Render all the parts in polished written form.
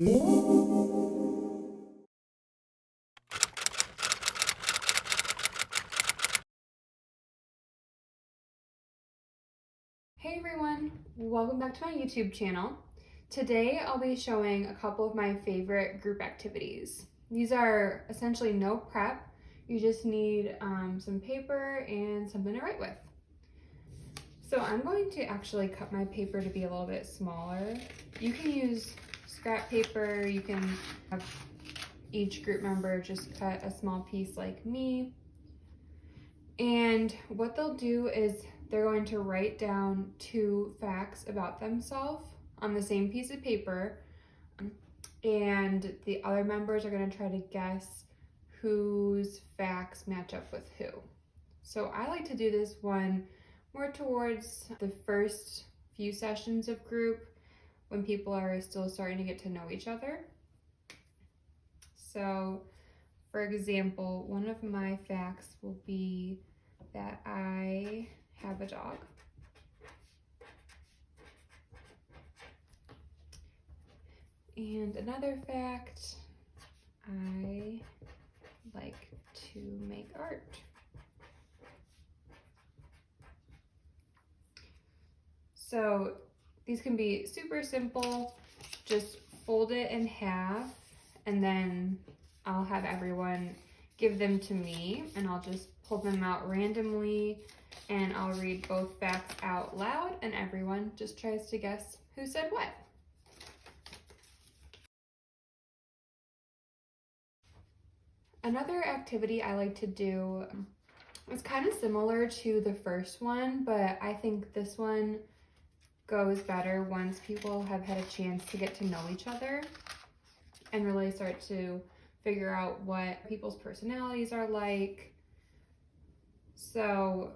Hey everyone, welcome back to my YouTube channel. Today I'll be showing a couple of my favorite group activities. These are essentially no prep, you just need some paper and something to write with. So I'm going to actually cut my paper to be a little bit smaller. You can use scrap paper, you can have each group member just cut a small piece like me. And what they'll do is they're going to write down 2 facts about themselves on the same piece of paper, and the other members are going to try to guess whose facts match up with who. So I like to do this one more towards the first few sessions of group when people are still starting to get to know each other. So for example, one of my facts will be that I have a dog. And another fact, I like to make art. So these can be super simple. Just fold it in half and then I'll have everyone give them to me and I'll just pull them out randomly and I'll read both facts out loud and everyone just tries to guess who said what. Another activity I like to do is kind of similar to the first one, but I think this one goes better once people have had a chance to get to know each other and really start to figure out what people's personalities are like. So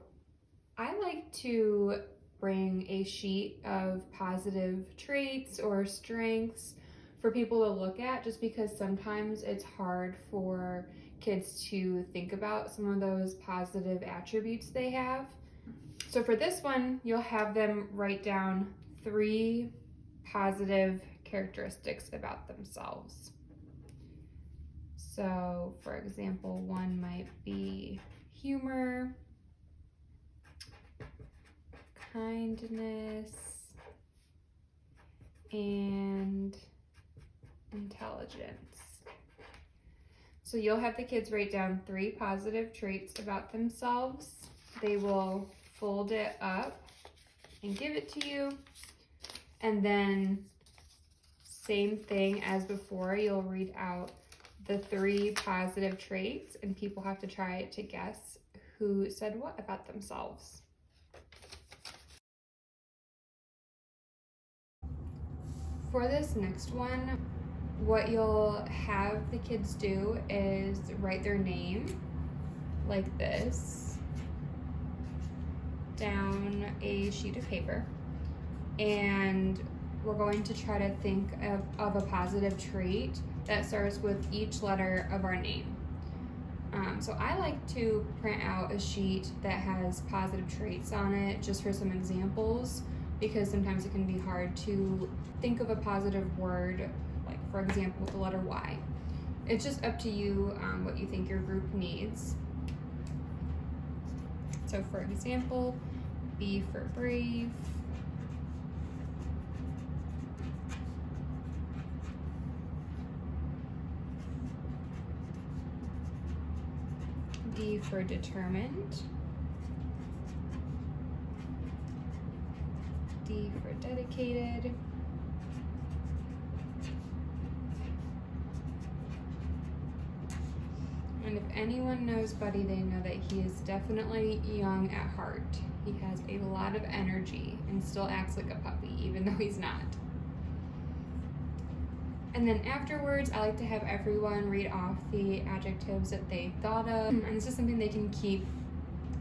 I like to bring a sheet of positive traits or strengths for people to look at, just because sometimes it's hard for kids to think about some of those positive attributes they have. So for this one, you'll have them write down 3 positive characteristics about themselves. So for example, one might be humor, kindness, and intelligence. So you'll have the kids write down 3 positive traits about themselves. They will fold it up and give it to you. And then same thing as before, you'll read out the 3 positive traits and people have to try to guess who said what about themselves. For this next one, what you'll have the kids do is write their name like this down a sheet of paper, and we're going to try to think of a positive trait that starts with each letter of our name. So I like to print out a sheet that has positive traits on it just for some examples, because sometimes it can be hard to think of a positive word, like for example with the letter Y. It's just up to you what you think your group needs. So for example, B for brave, D for determined, D for dedicated, and if anyone knows Buddy, they know that he is definitely young at heart. He has a lot of energy and still acts like a puppy, even though he's not. And then afterwards, I like to have everyone read off the adjectives that they thought of. And this is something they can keep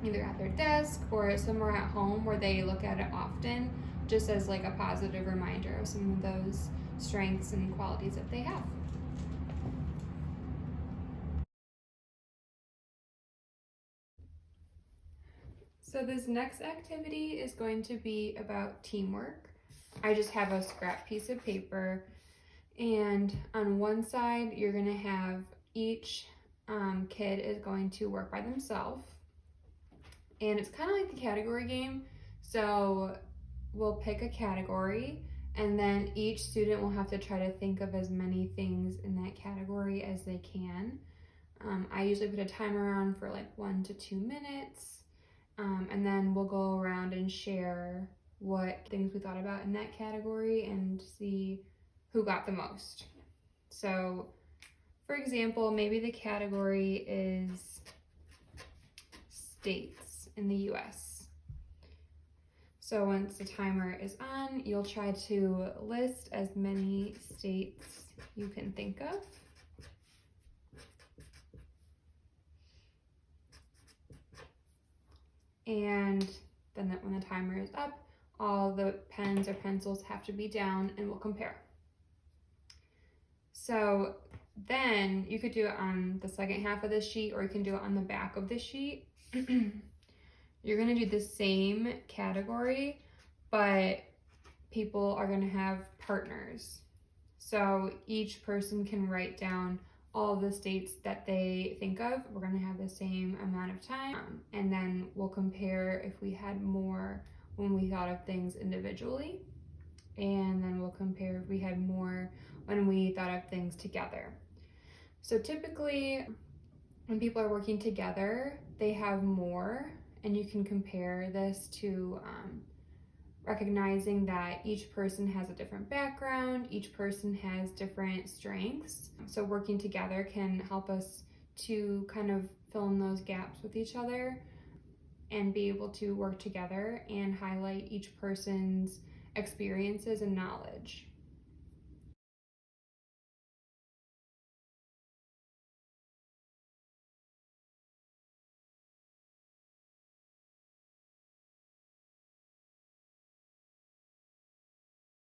either at their desk or somewhere at home where they look at it often, just as like a positive reminder of some of those strengths and qualities that they have. So this next activity is going to be about teamwork. I just have a scrap piece of paper And on one side, you're going to have each kid is going to work by themselves. And it's kind of like the category game. So we'll pick a category, and then each student will have to try to think of as many things in that category as they can. I usually put a timer on for like 1 to 2 minutes, and then we'll go around and share what things we thought about in that category and see who got the most. So, for example, maybe the category is states in the US. So once the timer is on, you'll try to list as many states you can think of. And then when the timer is up, all the pens or pencils have to be down and we'll compare. So then you could do it on the second half of the sheet, or you can do it on the back of the sheet. You're going to do the same category, but people are going to have partners. So each person can write down all the states that they think of. We're going to have the same amount of time, and then we'll compare if we had more when we thought of things individually, and then we'll compare if we had more when we thought of things together. So typically when people are working together, they have more, and you can compare this to recognizing that each person has a different background, each person has different strengths. So working together can help us to kind of fill in those gaps with each other and be able to work together and highlight each person's experiences and knowledge.